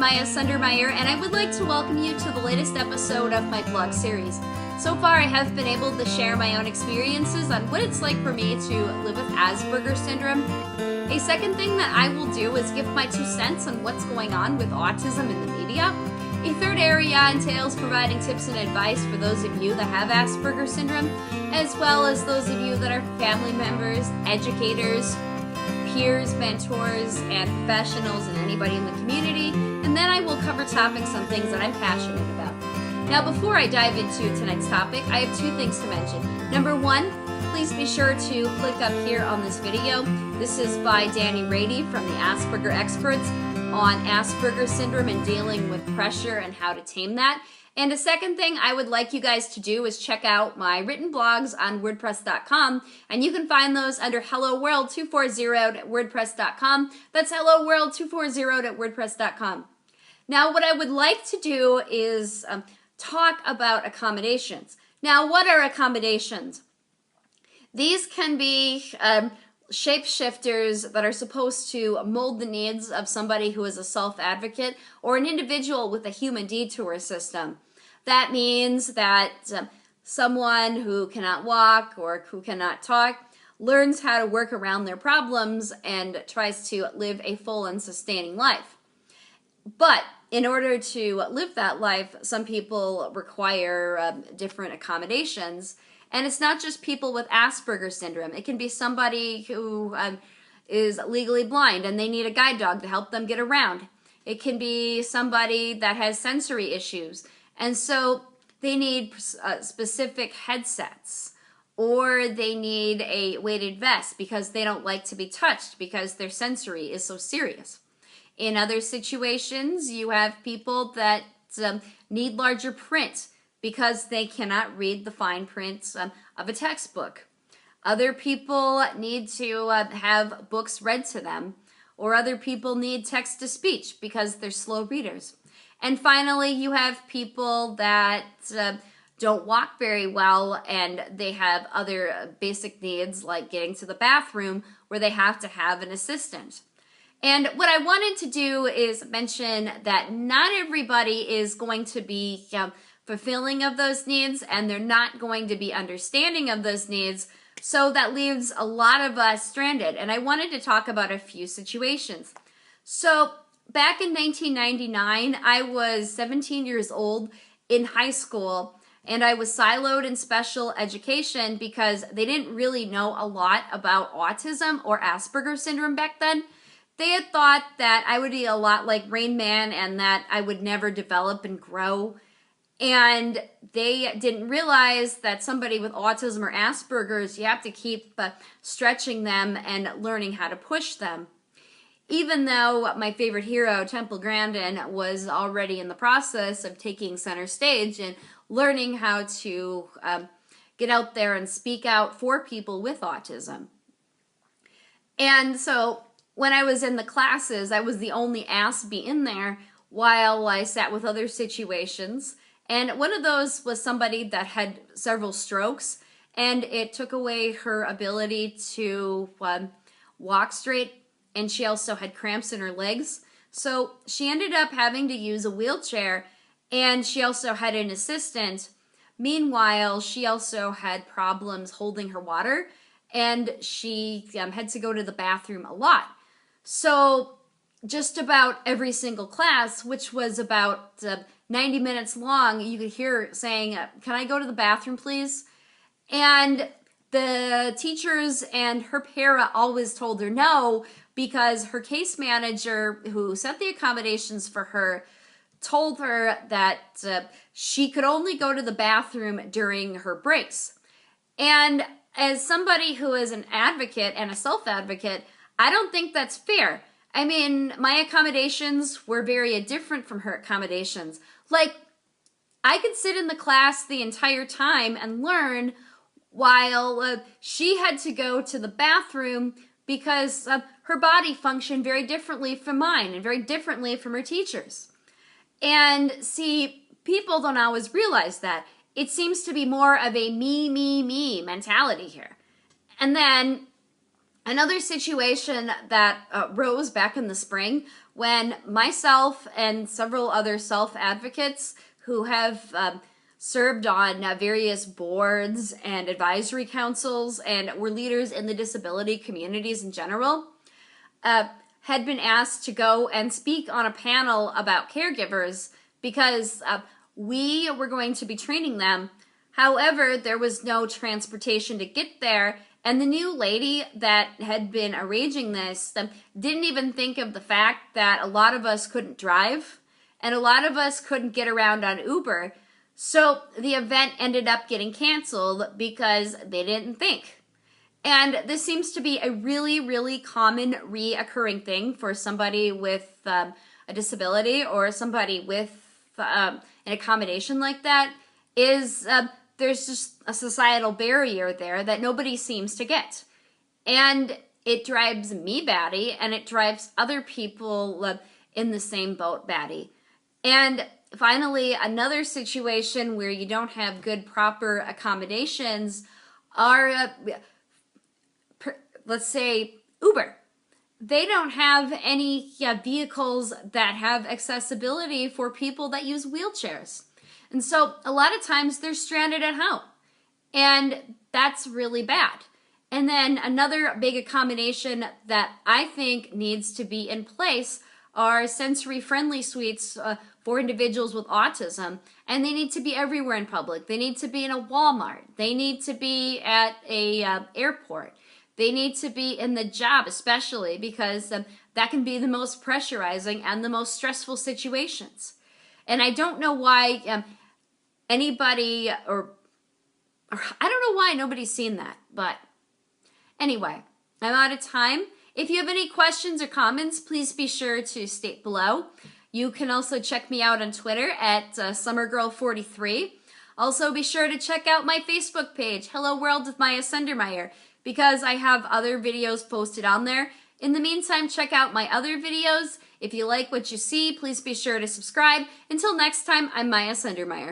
Maya Sundermeyer, and I would like to welcome you to the latest episode of my blog series. So far, I have been able to share my own experiences on what it's like for me to live with Asperger syndrome. A second thing that I will do is give my 2 cents on what's going on with autism in the media. A third area entails providing tips and advice for those of you that have Asperger syndrome, as well as those of you that are family members, educators, peers, mentors, and professionals, and anybody in the community. And then I will cover topics on things that I'm passionate about. Now, before I dive into tonight's topic, I have 2 things to mention. Number 1, please be sure to click up here on this video. This is by Danny Rady from the Asperger Experts on Asperger syndrome and dealing with pressure and how to tame that. And a second thing I would like you guys to do is check out my written blogs on WordPress.com, and you can find those under Hello World 240 at WordPress.com. That's Hello World 240 at WordPress.com. Now, what I would like to do is talk about accommodations. Now, what are accommodations? These can be shapeshifters that are supposed to mold the needs of somebody who is a self-advocate or an individual with a human detour system. That means that someone who cannot walk or who cannot talk learns how to work around their problems and tries to live a full and sustaining life. But in order to live that life, some people require different accommodations. And it's not just people with Asperger syndrome. It can be somebody who is legally blind and they need a guide dog to help them get around. It can be somebody that has sensory issues, and so they need specific headsets, or they need a weighted vest because they don't like to be touched because their sensory is so serious. In other situations, you have people that need larger print because they cannot read the fine print of a textbook. Other people need to have books read to them, or other people need text-to-speech because they're slow readers. And finally, you have people that don't walk very well, and they have other basic needs like getting to the bathroom where they have to have an assistant. And what I wanted to do is mention that not everybody is going to be fulfilling of those needs, and they're not going to be understanding of those needs, so that leaves a lot of us stranded. And I wanted to talk about a few situations. So back in 1999, I was 17 years old in high school, and I was siloed in special education because they didn't really know a lot about autism or Asperger syndrome back then. They had thought that I would be a lot like Rain Man and that I would never develop and grow. And they didn't realize that somebody with autism or Asperger's, you have to keep stretching them and learning how to push them. Even though my favorite hero, Temple Grandin, was already in the process of taking center stage and learning how to get out there and speak out for people with autism. And so when I was in the classes, I was the only Aspie in there while I sat with other situations. And one of those was somebody that had several strokes, and it took away her ability to walk straight, and she also had cramps in her legs. So she ended up having to use a wheelchair, and she also had an assistant. Meanwhile, she also had problems holding her water, and she had to go to the bathroom a lot. So just about every single class, which was about 90 minutes long, you could hear her saying, "Can I go to the bathroom, please?" And the teachers and her para always told her no, because her case manager, who set the accommodations for her, told her that she could only go to the bathroom during her breaks. And as somebody who is an advocate and a self-advocate, I don't think that's fair. I mean, my accommodations were very different from her accommodations. Like, I could sit in the class the entire time and learn while she had to go to the bathroom because her body functioned very differently from mine and very differently from her teachers. And see, people don't always realize that. It seems to be more of a me mentality here. And then another situation that rose back in the spring when myself and several other self-advocates who have served on various boards and advisory councils and were leaders in the disability communities in general, had been asked to go and speak on a panel about caregivers because we were going to be training them. However, there was no transportation to get there, and the new lady that had been arranging this didn't even think of the fact that a lot of us couldn't drive and a lot of us couldn't get around on Uber. So the event ended up getting canceled because they didn't think. And this seems to be a really, really common reoccurring thing for somebody with a disability or somebody with an accommodation like that, is there's just a societal barrier there that nobody seems to get. And it drives me batty, and it drives other people in the same boat batty. And finally, another situation where you don't have good, proper accommodations are, let's say, Uber. They don't have any vehicles that have accessibility for people that use wheelchairs. And so a lot of times they're stranded at home. And that's really bad. And then another big accommodation that I think needs to be in place are sensory-friendly suites for individuals with autism. And they need to be everywhere in public. They need to be in a Walmart. They need to be at a airport. They need to be in the job, especially because that can be the most pressurizing and the most stressful situations. And I don't know why anybody, or I don't know why nobody's seen that. But anyway, I'm out of time. If you have any questions or comments, please be sure to state below. You can also check me out on Twitter at SummerGirl43. Also, be sure to check out my Facebook page, Hello World with Maya Sundermeyer, because I have other videos posted on there. In the meantime, check out my other videos. If you like what you see, please be sure to subscribe. Until next time, I'm Maya Sundermeyer.